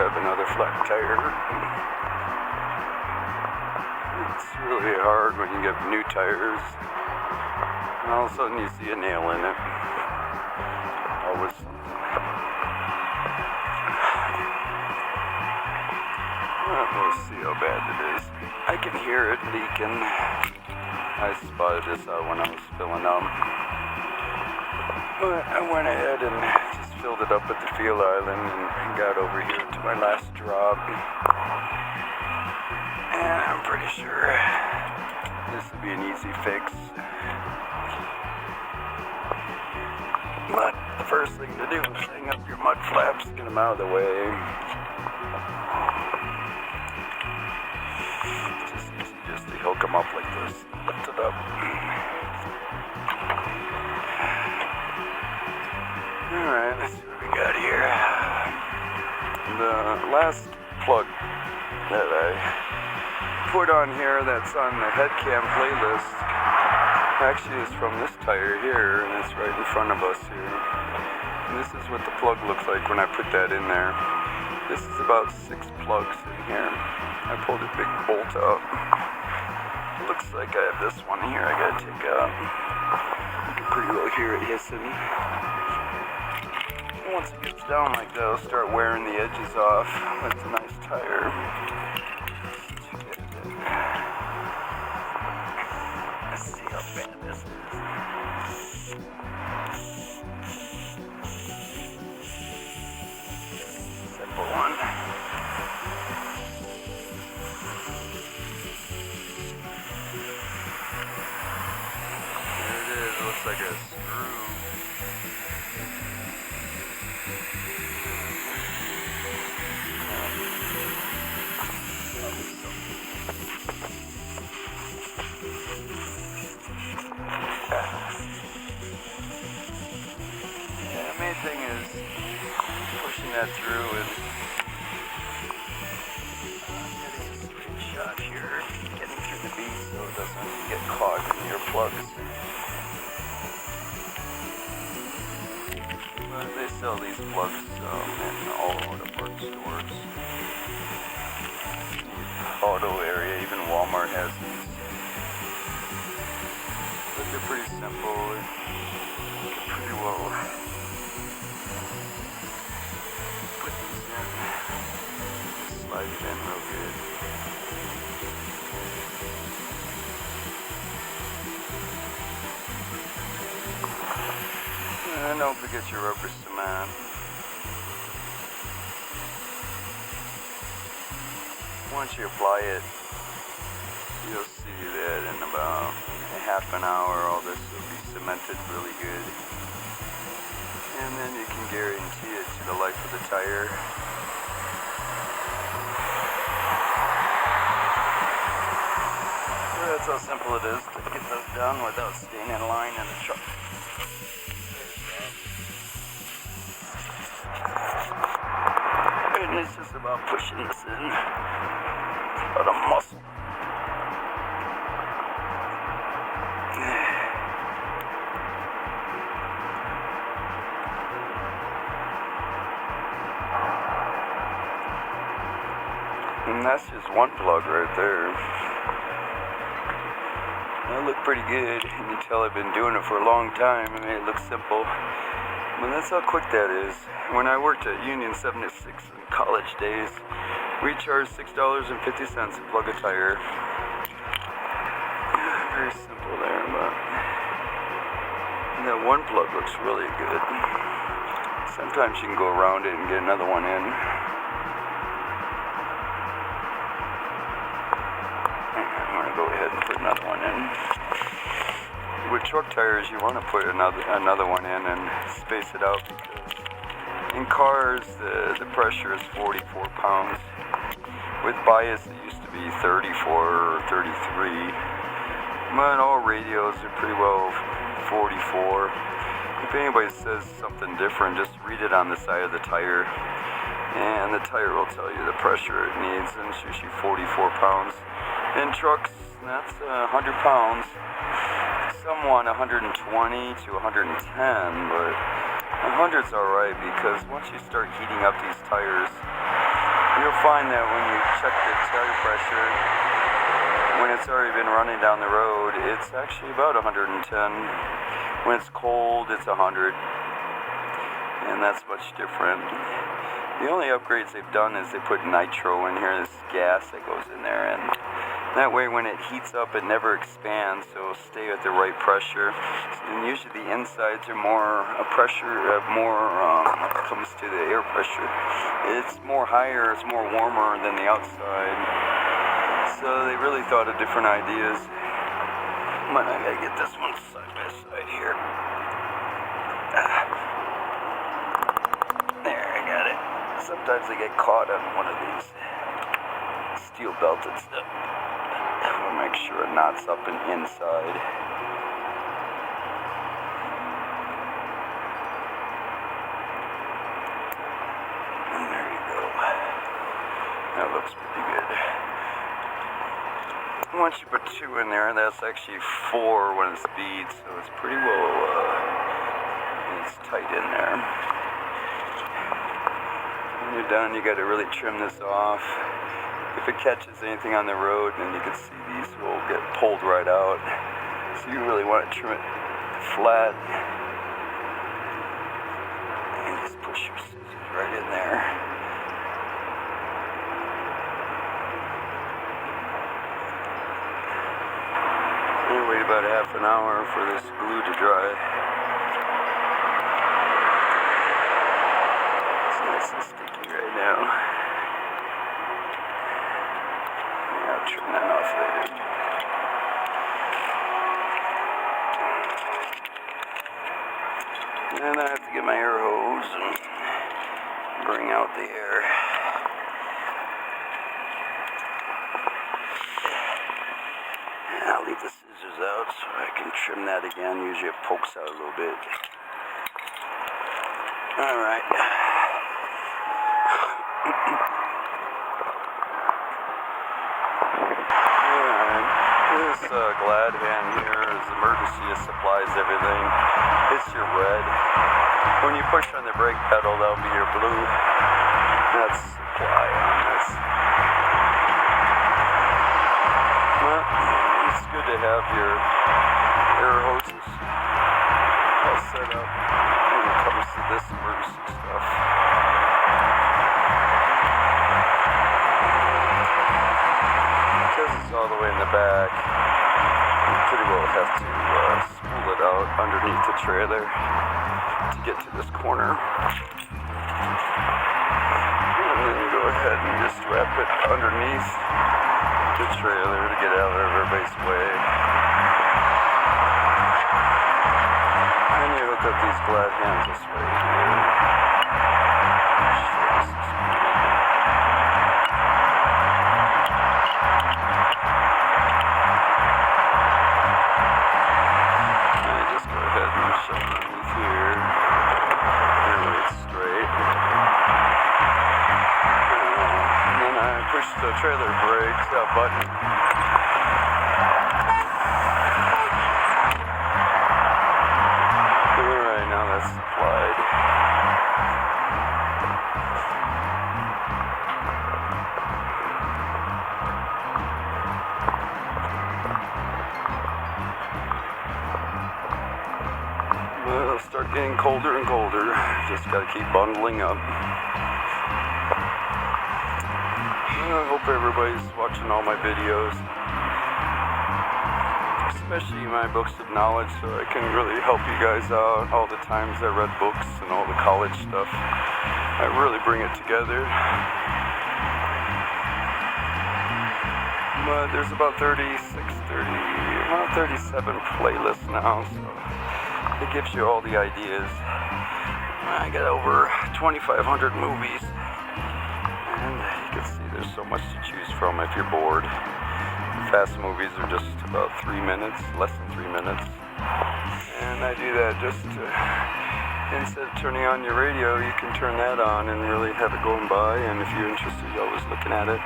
grab another flat tire. It's really hard when you get new tires. And all of a sudden you see a nail in it. Always something. We'll see how bad it is. I can hear it leaking. I spotted this out when I was filling up. But I went ahead and just filled it up at the fuel island and got over here to my last drop. And I'm pretty sure this will be an easy fix. But the first thing to do is hang up your mud flaps, get them out of the way. Just easy just to hook them up like this, lift it up. Alright, let's see what we got here. The last plug that I put on here that's on the headcam playlist actually is from this tire here, and it's right in front of us here. And this is what the plug looks like when I put that in there. This is about 6 plugs in here. I pulled a big bolt out. It looks like I have this one here I gotta take out. You can pretty well hear it hissing. Once it gets down like that, it'll start wearing the edges off. That's a nice tire. Let's see how bad this is. Simple one. There it is. It looks like a screw. Thing is pushing that through and getting a straight shot here, getting through the bead so it doesn't get caught in your plugs. But they sell these plugs in all auto parts stores, auto area, even Walmart has these. But they're pretty simple. They're pretty well. Slide it in real good. And don't forget your rubber cement. Once you apply it, you'll see that in about a half an hour all this will be cemented really good. And then you can guarantee it to the life of the tire. That's how simple it is to get those done without staying in line in the truck. And it's just about pushing this in. It's about a muscle. And that's just one plug right there. That looked pretty good. You can tell I've been doing it for a long time. I mean, it looks simple. But that's how quick that is. When I worked at Union 76 in college days, we charged $6.50 to plug a tire. Very simple there, but that one plug looks really good. Sometimes you can go around it and get another one in. Go ahead and put another one in. With truck tires, you want to put another one in and space it out because in cars the pressure is 44 pounds. With bias, it used to be 34 or 33. But all radios are pretty well 44. If anybody says something different, just read it on the side of the tire, and the tire will tell you the pressure it needs, and it's usually 44 pounds. In trucks, that's 100 pounds. Some want 120 to 110, but 100's alright because once you start heating up these tires, you'll find that when you check the tire pressure, when it's already been running down the road, it's actually about 110. When it's cold, it's 100. And that's much different. The only upgrades they've done is they put nitro in here, this gas that goes in there, and that way when it heats up it never expands, so it'll stay at the right pressure. And usually the insides are more when it comes to the air pressure. It's more higher, it's more warmer than the outside. So they really thought of different ideas. But I gotta get this one side by side here. Sometimes I get caught on one of these steel belted stuff. I'll make sure it knots up and inside. And there you go. That looks pretty good. Once you put 2 in there, that's actually 4 when it's beads, so it's pretty well, it's tight in there. When you're done, you got to really trim this off. If it catches anything on the road, then you can see these will get pulled right out. So you really want to trim it flat. And just push your scissors right in there. And wait about half an hour for this glue to dry. It's nice and sticky right now. Yeah, I'll trim that off later. And I have to get my air hose and bring out the air. And I'll leave the scissors out so I can trim that again. Usually it pokes out a little bit. Alright. This Glad hand here is emergency. It supplies everything. It's your red. When you push on the brake pedal, that'll be your blue. That's supply on this. Well, it's good to have your air hoses all set up when it comes to this emergency stuff. Because it's all the way in the back, you pretty well have to spool it out underneath the trailer to get to this corner. And then you go ahead and just wrap it underneath the trailer to get out of everybody's way. And you hook up these Glad hands this way here. The trailer brakes, button. Alright, now that's supplied. Well, it'll start getting colder and colder. Just gotta keep bundling up. I hope everybody's watching all my videos, especially my books of knowledge, so I can really help you guys out. All the times I read books and all the college stuff, I really bring it together. But there's about 37 playlists now, so it gives you all the ideas. I got over 2,500 movies. And you can see there's so much to choose from if you're bored. Fast movies are just about 3 minutes, less than 3 minutes. And I do that just to, instead of turning on your radio, you can turn that on and really have it going by. And if you're interested, you're always looking at it.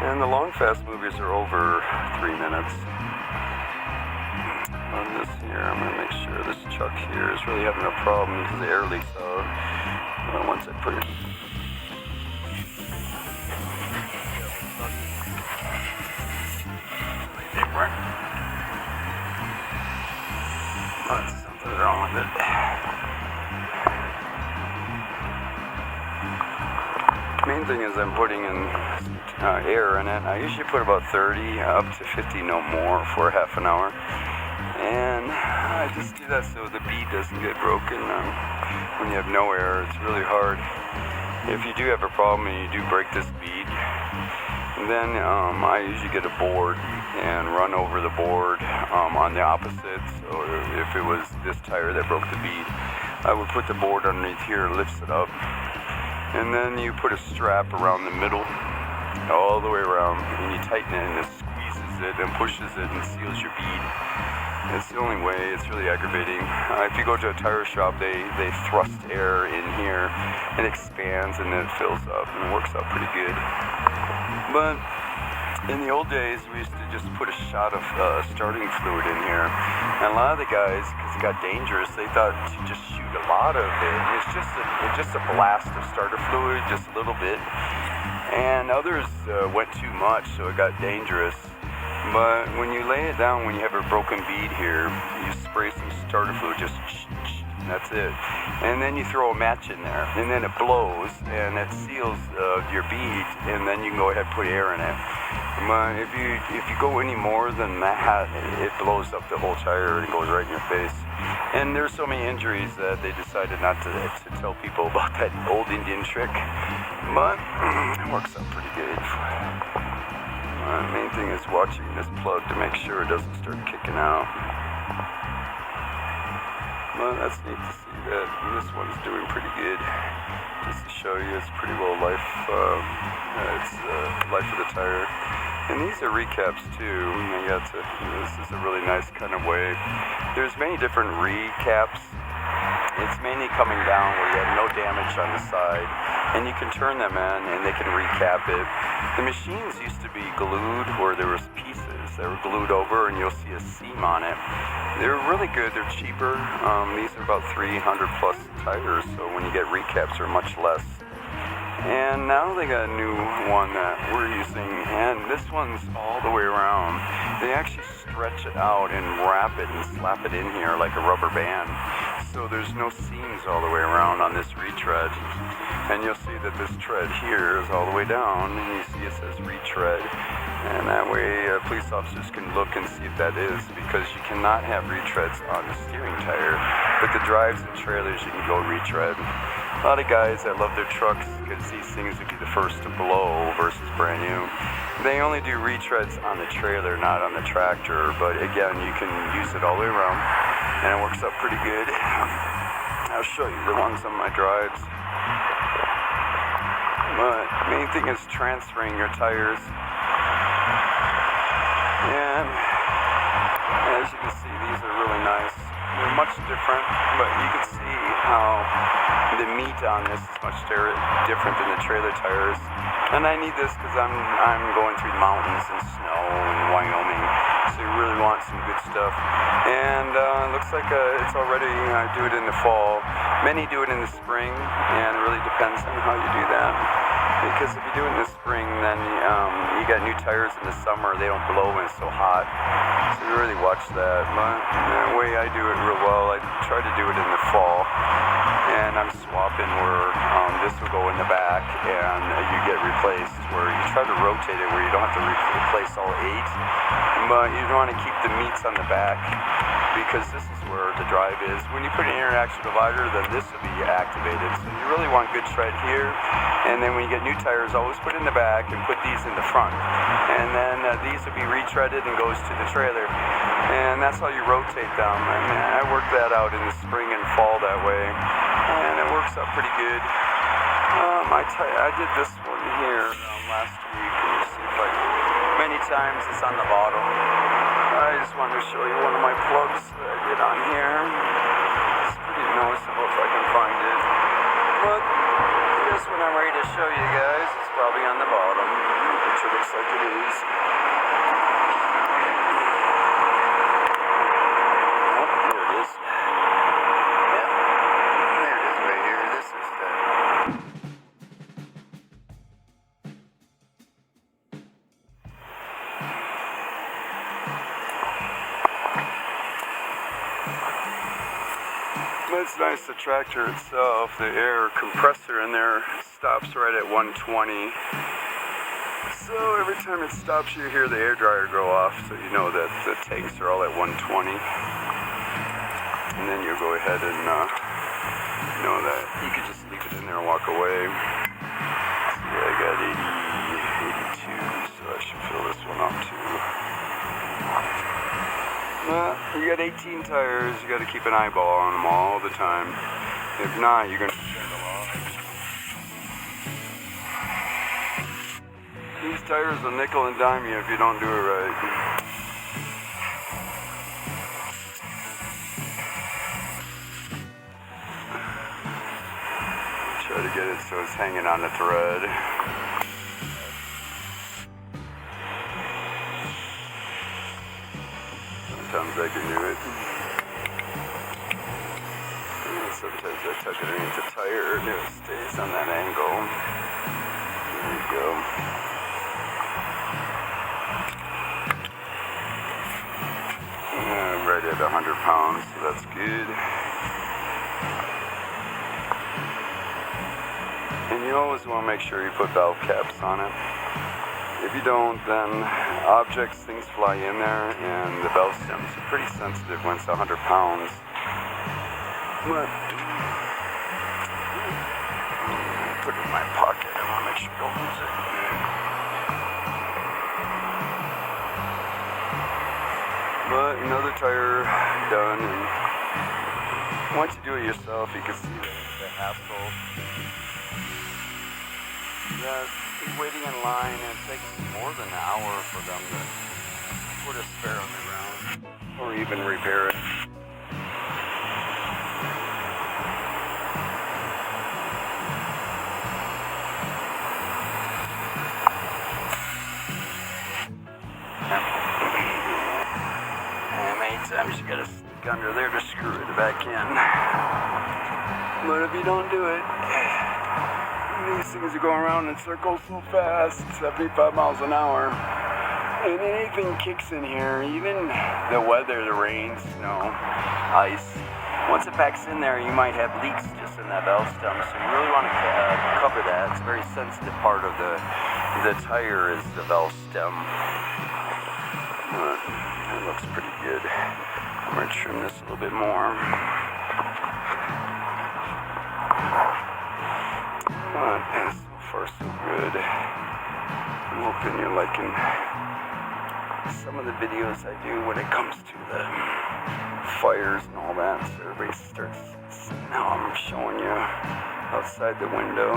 And the long fast movies are over 3 minutes. On this here, I'm going to make sure this chuck here is really having a problem because the air leaks out. Once I put it of it. Main thing is I'm putting in air in it. I usually put about 30 up to 50, no more, for half an hour. And I just do that so the bead doesn't get broken. When you have no air, it's really hard. If you do have a problem and you do break this bead, then I usually get a board and run over the board on the opposite. So if it was this tire that broke the bead, I would put the board underneath here, lifts it up, and then you put a strap around the middle, all the way around, and you tighten it, and it squeezes it and pushes it and seals your bead. It's the only way. It's really aggravating. If you go to a tire shop, they thrust air in here, it expands and then it fills up, and it works out pretty good. But in the old days, we used to just put a shot of starting fluid in here, and a lot of the guys, because it got dangerous, they thought to just shoot a lot of it. It's just a blast of starter fluid, just a little bit, and others went too much, so it got dangerous. But when you lay it down, when you have a broken bead here, you spray some starter fluid, just that's it. And then you throw a match in there, and then it blows, and it seals your bead, and then you can go ahead and put air in it. But if you go any more than that, it blows up the whole tire and goes right in your face. And there's so many injuries that they decided not to tell people about that old Indian trick. But it works out pretty good. Main thing is watching this plug to make sure it doesn't start kicking out. Well, that's neat to see that this one's doing pretty good. Just to show you, it's pretty well life. It's life of the tire. And these are recaps too. This is a really nice kind of way. There's many different recaps. It's mainly coming down where you have no damage on the side, and you can turn them in and they can recap it. The machines used to be glued where there was pieces that were glued over, and you'll see a seam on it. They're really good. They're cheaper. These are about 300 plus tires, so when you get recaps, they're much less. And now they got a new one that we're using, and this one's all the way around. They actually stretch it out and wrap it and slap it in here like a rubber band. So there's no seams all the way around on this retread. And you'll see that this tread here is all the way down, and you see it says retread. And that way police officers can look and see if that is, because you cannot have retreads on the steering tire. But the drives and trailers, you can go retread. A lot of guys that love their trucks, because these things would be the first to blow versus brand new, they only do retreads on the trailer, not on the tractor. But again, you can use it all the way around, and it works out pretty good. I'll show you the ones on my drives. But main thing is transferring your tires. And as you can see, these are really nice. They're much different, but you can see how the meat on this is much different than the trailer tires. And I need this because I'm going through mountains and snow in Wyoming, so you really want some good stuff. And it looks like it's already, I do it in the fall. Many do it in the spring, and it really depends on how you do that. Because if you do it in the spring, then you got new tires in the summer. They don't blow when it's so hot. So you really watch that. But the way I do it real well, I try to do it in the fall. And I'm swapping where this will go in the back and you get replaced, where you try to rotate it where you don't have to replace all 8. But you want to keep the meats on the back, because this is where the drive is. When you put an interaction divider, then this will be activated. So you really want good tread here. And then when you get new tires, always put in the back and put these in the front. And then these will be retreaded and goes to the trailer. And that's how you rotate them. And I work that out in the spring and fall that way. And it works out pretty good. I did this one here last week. You see if many times it's on the bottom. I just wanted to show you one of my plugs that I did on here. It's pretty noticeable if I can find it. But this one I'm ready to show you guys is probably on the bottom, which it looks like it is. Oh, there it is. Yeah, there it is right here. This is the... It's nice, the tractor itself, the air compressor in there stops right at 120. So every time it stops, you hear the air dryer go off, so you know that the tanks are all at 120. And then you go ahead and know that you could just leave it in there and walk away. Yeah, I got 82, so I should fill this one up too. You got 18 tires, you got to keep an eyeball on them all the time. If not, you're going to spend a lot. These tires will nickel and dime you if you don't do it right. Try to get it so it's hanging on the thread. Sometimes I can do it. And sometimes I tuck it underneath the tire and it stays on that angle. There you go. Right at 100 pounds, so that's good. And you always want to make sure you put valve caps on it. If you don't, then objects, things fly in there, and the valve stems are pretty sensitive when it's 100 pounds. But put it in my pocket. I want to make sure I don't lose it. But another tire done, and once you do it yourself, you can see the hassle. Waiting in line, and it takes more than an hour for them to put a spare on the ground or even repair it. And many times you gotta stick under there to screw it back in. But if you don't do it, these things are going around in circles so fast, 75 miles an hour. And anything kicks in here, even the weather, the rain, snow, ice. Once it packs in there, you might have leaks just in that valve stem. So you really want to cover that. It's a very sensitive part of the tire is the valve stem. It looks pretty good. I'm going to trim this a little bit more. And so far so good. I'm hoping you're liking some of the videos I do when it comes to the fires and all that. So everybody starts seeing how I'm showing you outside the window.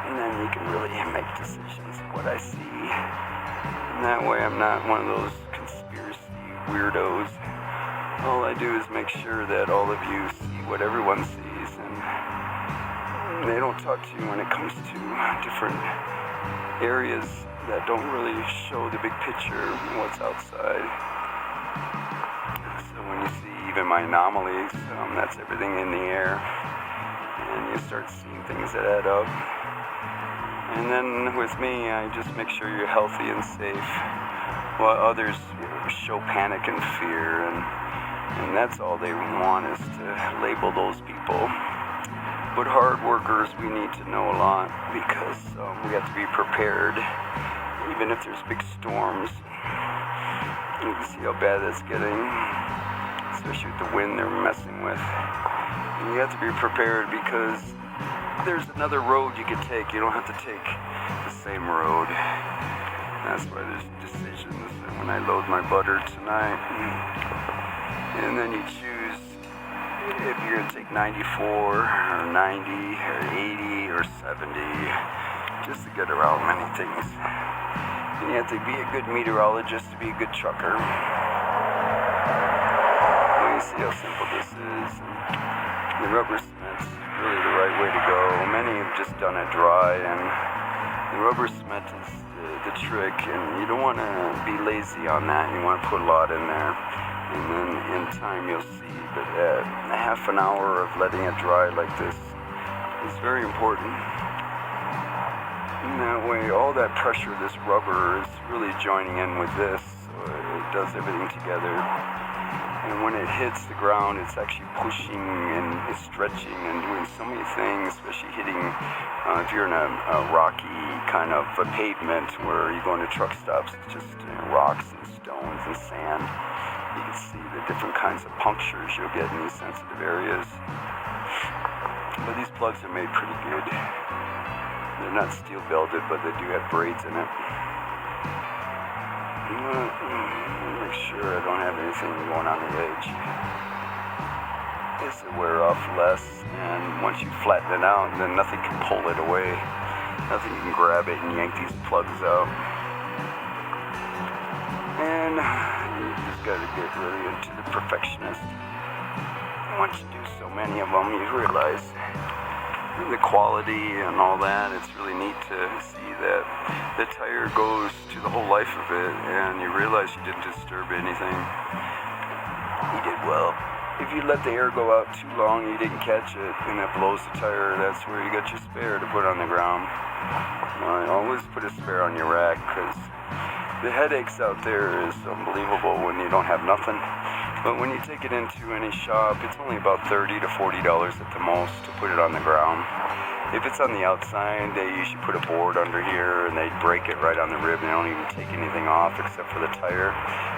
And then you can really make decisions of what I see. And that way I'm not one of those conspiracy weirdos. All I do is make sure that all of you see what everyone sees. They don't talk to you when it comes to different areas that don't really show the big picture of what's outside. So when you see even my anomalies, that's everything in the air. And you start seeing things that add up. And then with me, I just make sure you're healthy and safe, while others show panic and fear. And that's all they want, is to label those people. But hard workers, we need to know a lot, because we have to be prepared, even if there's big storms. You can see how bad it's getting, especially with the wind they're messing with. And you have to be prepared, because there's another road you can take. You don't have to take the same road. That's why there's decisions. And when I load my butter tonight, and then you choose if you're going to take 94 or 90 or 80 or 70, just to get around many things. And you have to be a good meteorologist to be a good trucker. Well, you see how simple this is. And the rubber cement's really the right way to go. Many have just done it dry, and the rubber cement is the trick, and you don't want to be lazy on that. You want to put a lot in there. And then in time you'll see that a half an hour of letting it dry like this is very important. And that way all that pressure, this rubber, is really joining in with this, so it does everything together. And when it hits the ground, it's actually pushing and stretching and doing so many things, especially hitting, if you're in a rocky kind of a pavement where you go into truck stops, it's just rocks and stones and sand. You can see the different kinds of punctures you'll get in these sensitive areas. But these plugs are made pretty good. They're not steel belted, but they do have braids in it. Make sure I don't have anything going on the edge. This will wear off less, and once you flatten it out, then nothing can pull it away. Nothing can grab it and yank these plugs out. And you just got to get really into the perfectionist. Once you do so many of them, you realize the quality and all that. It's really neat to see that the tire goes to the whole life of it, and you realize you didn't disturb anything. You did well. If you let the air go out too long, you didn't catch it, and it blows the tire, that's where you got your spare to put on the ground. Always put a spare on your rack, because the headaches out there is unbelievable when you don't have nothing. But when you take it into any shop, it's only about $30 to $40 at the most to put it on the ground. If it's on the outside, they usually put a board under here and they break it right on the rib. They don't even take anything off except for the tire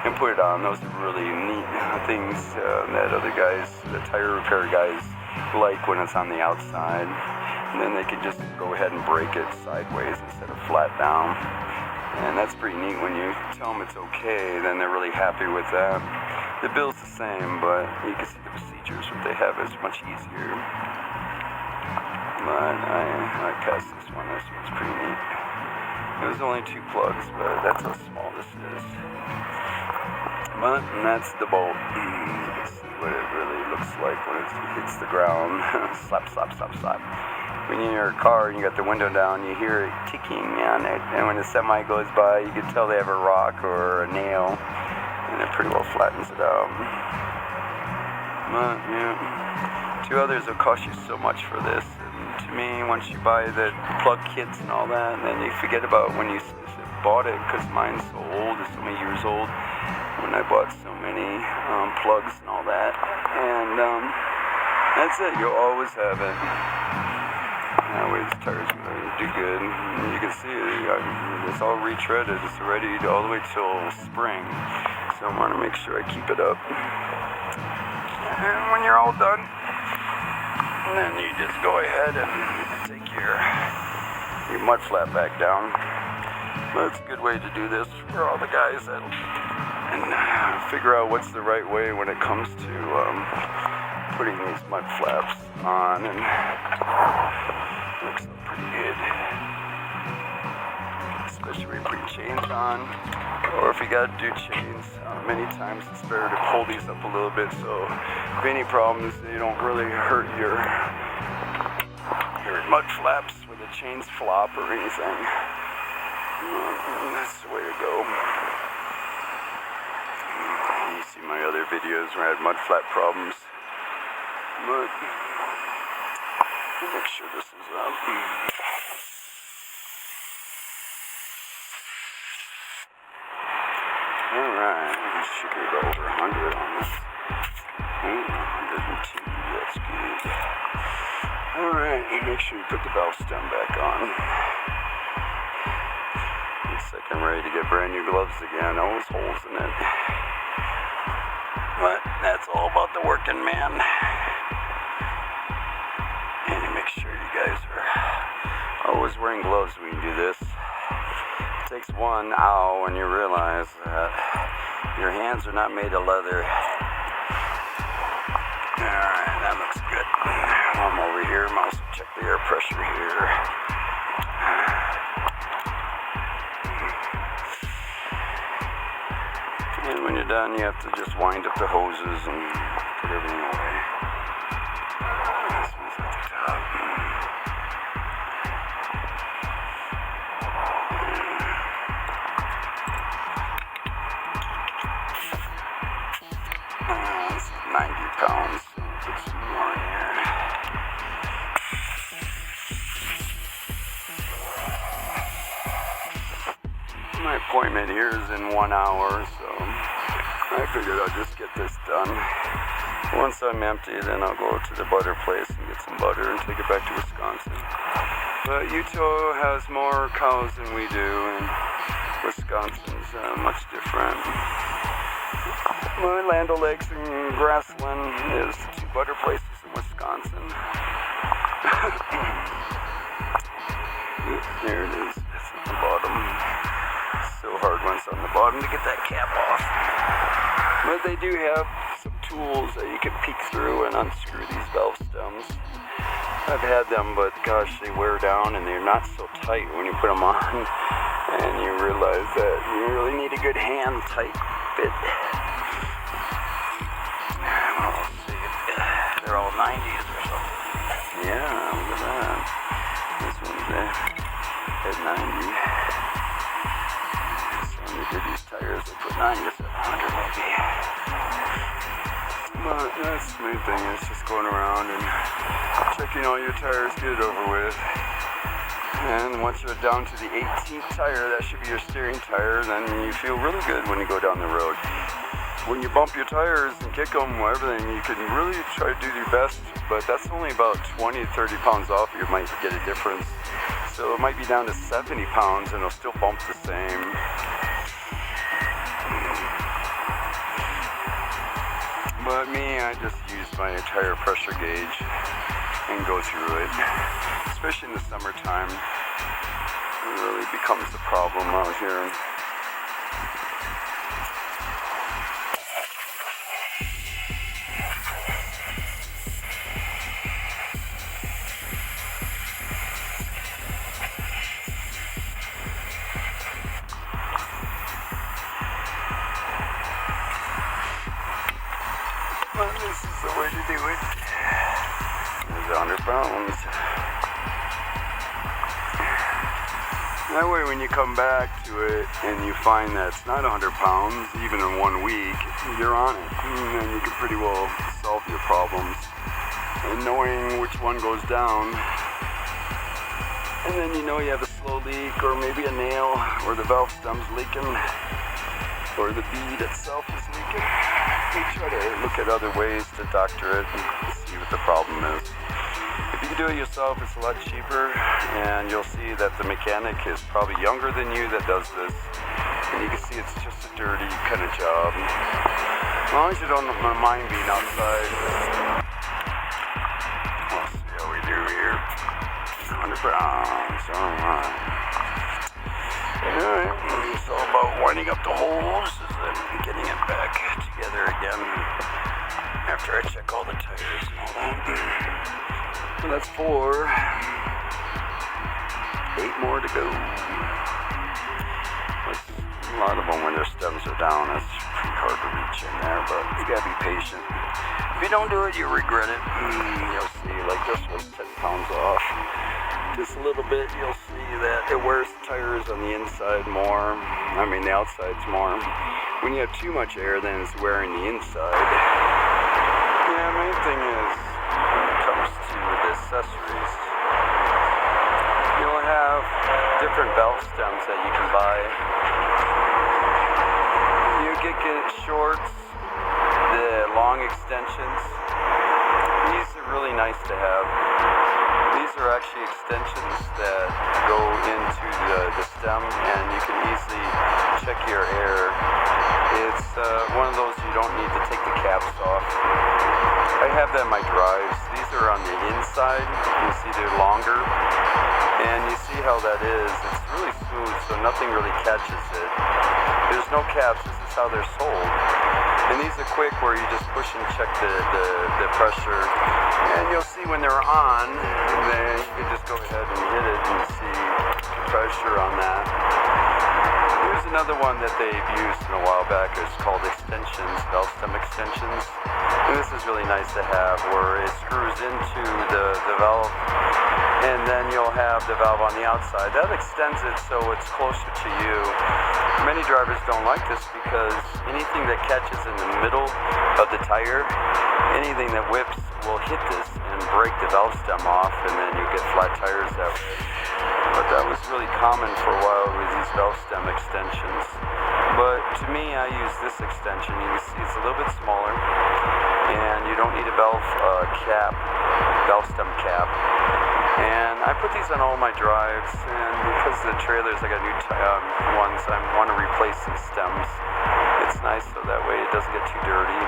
and put it on. Those are really neat things that other guys, the tire repair guys, like when it's on the outside. And then they can just go ahead and break it sideways instead of flat down. And that's pretty neat. When you tell them it's okay, then they're really happy with that. The bill's the same, but you can see the procedures. What they have is much easier. But I passed this one. This one's pretty neat. It was only 2 plugs, but that's how small this is. But that's the bolt. You can see what it really looks like when it hits the ground. Slap, slap, slap, slap. When you're in your car and you got the window down, you hear it ticking on it. And when the semi goes by, you can tell they have a rock or a nail. And it pretty well flattens it out. But, yeah. 2 others will cost you so much for this. And to me, once you buy the plug kits and all that, then you forget about when you bought it, because mine's so old, it's so many years old, when I bought so many plugs and all that. And that's it. You'll always have it. That way the tires are going to do good. And you can see it's all retreaded. It's ready all the way till spring. So I want to make sure I keep it up. And when you're all done, then you just go ahead and take your mud flat back down. That's a good way to do this for all the guys that and figure out what's the right way when it comes to putting these mud flaps on, and looks pretty good, especially when you put chains on, or if you got to do chains. Many times it's better to pull these up a little bit, so if any problems, they don't really hurt your mud flaps where the chains flop or anything. That's the way to go. You see my other videos where I had mud flap problems. But make sure this is up. Alright, I should be over 100 on this. 102, that's good. Alright, make sure you put the valve stem back on. Looks like I'm ready to get brand new gloves again. Always holes in it. But that's all about the working man. And make sure you guys are always wearing gloves when you do this. It takes one ow when you realize that your hands are not made of leather. Alright, that looks good. I'm over here. I'm also check the air pressure here. And when you're done, you have to just wind up the hoses and put everything away. This one's at the top. This is 90 pounds. Put some more in here. My appointment here is in 1 hour, so I figured I'll just get this done. Once I'm empty, then I'll go to the butter place and get some butter and take it back to Wisconsin. But Utah has more cows than we do, and Wisconsin's much different. Land O'Lakes and Grassland is two butter places in Wisconsin. There it is. It's at the bottom. So hard once on the bottom to get that cap off. But they do have some tools that you can peek through and unscrew these valve stems. I've had them, but gosh, they wear down and they're not so tight when you put them on. And you realize that you really need a good hand tight fit. Well, let's see. They're all 90s or something. Yeah, look at that. This one's at 90. So when they did these tires, they put 90 to 100 maybe. But that's the main thing, is just going around and checking all your tires, get it over with. And once you're down to the 18th tire, that should be your steering tire, then you feel really good when you go down the road. When you bump your tires and kick them, everything, you can really try to do your best, but that's only about 20 to 30 pounds off. You might get a difference. So it might be down to 70 pounds and it'll still bump the same. But me, I just use my tire pressure gauge and go through it. Especially in the summertime, it really becomes a problem out here. Well, this is the way to do it. There's 100 pounds. That way when you come back to it and you find that it's not 100 pounds, even in 1 week, you're on it. And then you can pretty well solve your problems. And knowing which one goes down, and then you know you have a slow leak, or maybe a nail, or the valve stem's leaking, or the bead itself is leaking. You try to look at other ways to doctor it and see what the problem is. If you can do it yourself, it's a lot cheaper, and you'll see that the mechanic is probably younger than you that does this. And you can see it's just a dirty kind of job. As long as you don't mind being outside. We'll see how we do here. 100 pounds, alright. Alright, it's all about winding up the holes and then getting it back together again after I check all the tires and all that. So that's 4. 8 more to go. A lot of them, when their stems are down, it's pretty hard to reach in there, but you gotta be patient. If you don't do it, you regret it. You'll see, like this one's 10 pounds off. Just a little bit, you'll see that it wears the tires on the inside more. I mean, the outside's more. When you have too much air, then it's wearing the inside. Yeah, main thing is, when it comes to the accessories, you'll have different valve stems that you can buy. You get shorts, the long extensions. These are really nice to have. These are actually extensions that go into the stem, and you can easily check your air. It's one of those you don't need to take the caps off. I have them in my drives. These are on the inside. You see they're longer, and you see how that is. It's really smooth, so nothing really catches it. There's no caps. This is how they're sold. And these are quick, where you just push and check the pressure, and you'll see when they're on, and then you can just go ahead and hit it and see the pressure on that. Here's another one that they've used a while back. It's called extensions, valve stem extensions. And this is really nice to have, where it screws into the valve, and then you'll have the valve on the outside. That extends it so it's closer to you. Many drivers don't like this because anything that catches in the middle of the tire, anything that whips will hit this and break the valve stem off, and then you get flat tires that way. But that was really common for a while with these valve stem extensions. But to me, I use this extension. You can see it's a little bit smaller, and you don't need a valve stem cap. And I put these on all my drives, and because of the trailers, I got new ones. I want to replace these stems. It's nice so that way it doesn't get too dirty.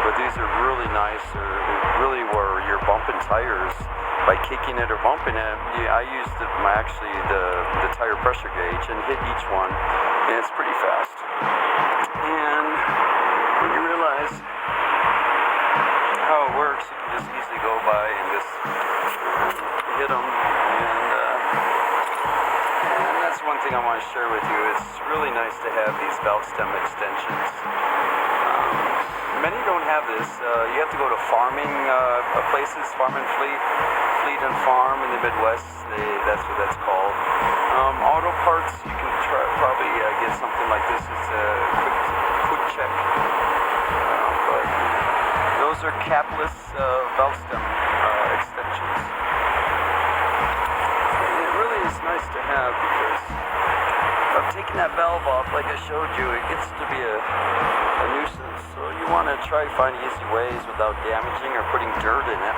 But these are really nice. They're really where you're bumping tires by kicking it or bumping it. I used the tire pressure gauge and hit each one, and it's pretty fast. And when you realize how it works, you can just easily go by and just hit them. And that's one thing I want to share with you. It's really nice to have these valve stem extensions. Many don't have this. You have to go to farming places, Farm and Fleet and Farm in the Midwest. That's what that's called. Auto parts, you can probably get something like this. It's a quick check. But those are capless valve stem extensions. And it really is nice to have because of taking that valve off, like I showed you, it gets to be a nuisance. So you want to try to find easy ways without damaging or putting dirt in it.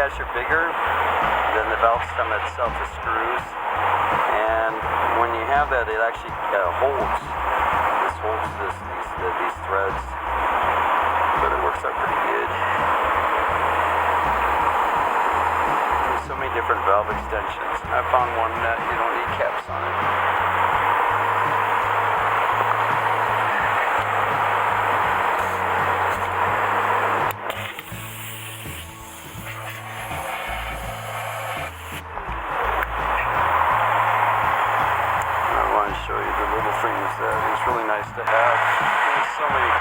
Are bigger than the valve stem itself, the screws, and when you have that, it actually holds these threads, but it works out pretty good. There's so many different valve extensions. I found one that you don't need caps on it. It's really nice to have. There's so many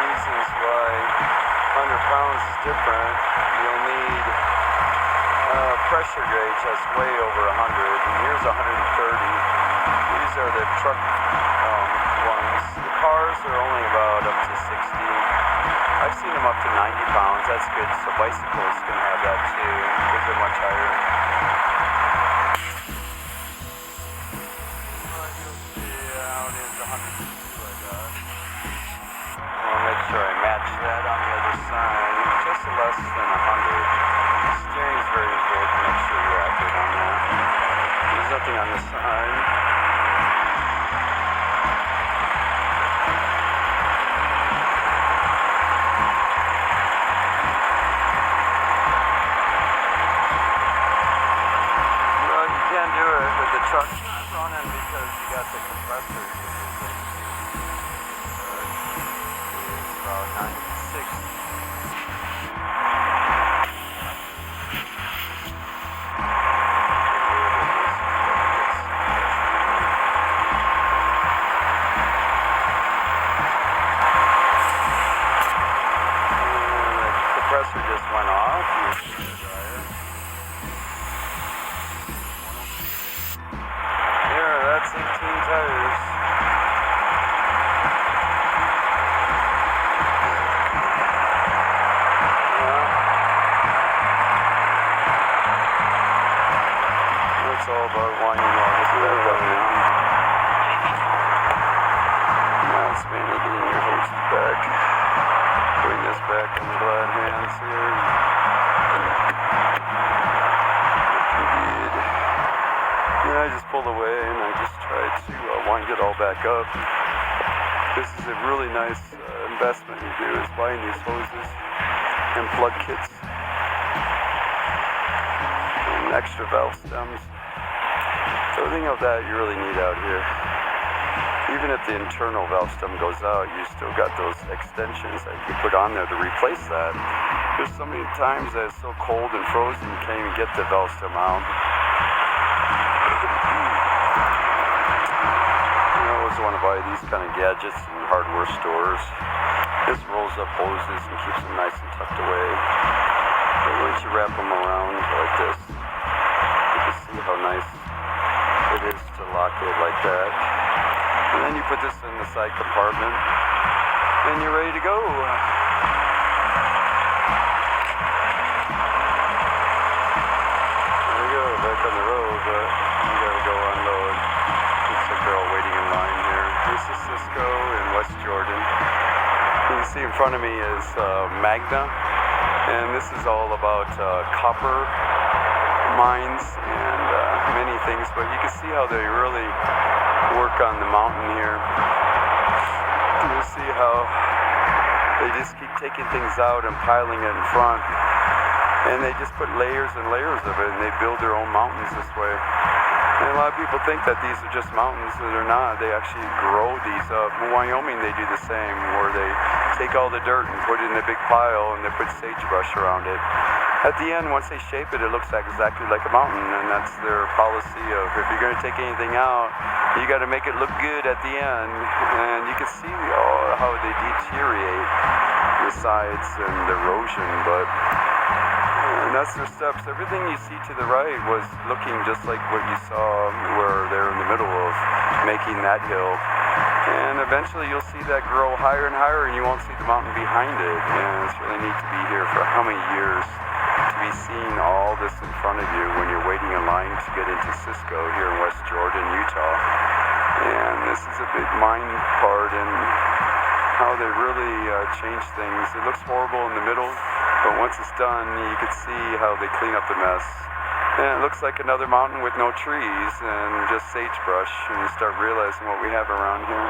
reasons why 100 pounds is different. You'll need a pressure gauge that's way over 100, and here's 130. These are the truck ones. The cars are only about up to 60. I've seen them up to 90 pounds. That's good. So bicycles can have that too, because they're much higher. Less than 100. Steering is very important. Make sure you're accurate on that. There's nothing on this side. Well, you can't do it with the truck running because you got the compressor. It's about 96. Compressor just went off. There, that's 18 tires. It's all about winding all this back up now. Now it's mainly getting your hose back. Putting this back in the glad hands here. And I just pulled away and I just tried to wind it all back up. This is a really nice investment you do, is buying these hoses and plug kits and extra valve stems. Everything of that you really need out here. Even if the internal valve stem goes out, you still got those extensions that you put on there to replace that. There's so many times that it's so cold and frozen you can't even get the valve stem out. You always want to buy these kind of gadgets in hardware stores. This rolls up hoses and keeps them nice and tucked away. But once you wrap them around like this, you can see how nice it is to lock it like that. And then you put this in the side compartment, and you're ready to go. see in front of me is Magna, and this is all about copper mines and many things, but you can see how they really work on the mountain here. You'll see how they just keep taking things out and piling it in front, and they just put layers and layers of it, and they build their own mountains this way. And a lot of people think that these are just mountains, that they're not. They actually grow these up. In Wyoming, they do the same, where they take all the dirt and put it in a big pile, and they put sagebrush around it. At the end, once they shape it, it looks exactly like a mountain, and that's their policy of, if you're going to take anything out, you got to make it look good at the end. And you can see how they deteriorate the sides and the erosion, but and that's their steps. Everything you see to the right was looking just like what you saw where they're in the middle of making that hill. And eventually you'll see that grow higher and higher, and you won't see the mountain behind it. And it's really neat to be here for how many years to be seeing all this in front of you when you're waiting in line to get into Cisco here in West Jordan, Utah. And this is a big mine part, and how they really change things. It looks horrible in the middle, but once it's done, you can see how they clean up the mess. And it looks like another mountain with no trees and just sagebrush, and you start realizing what we have around here.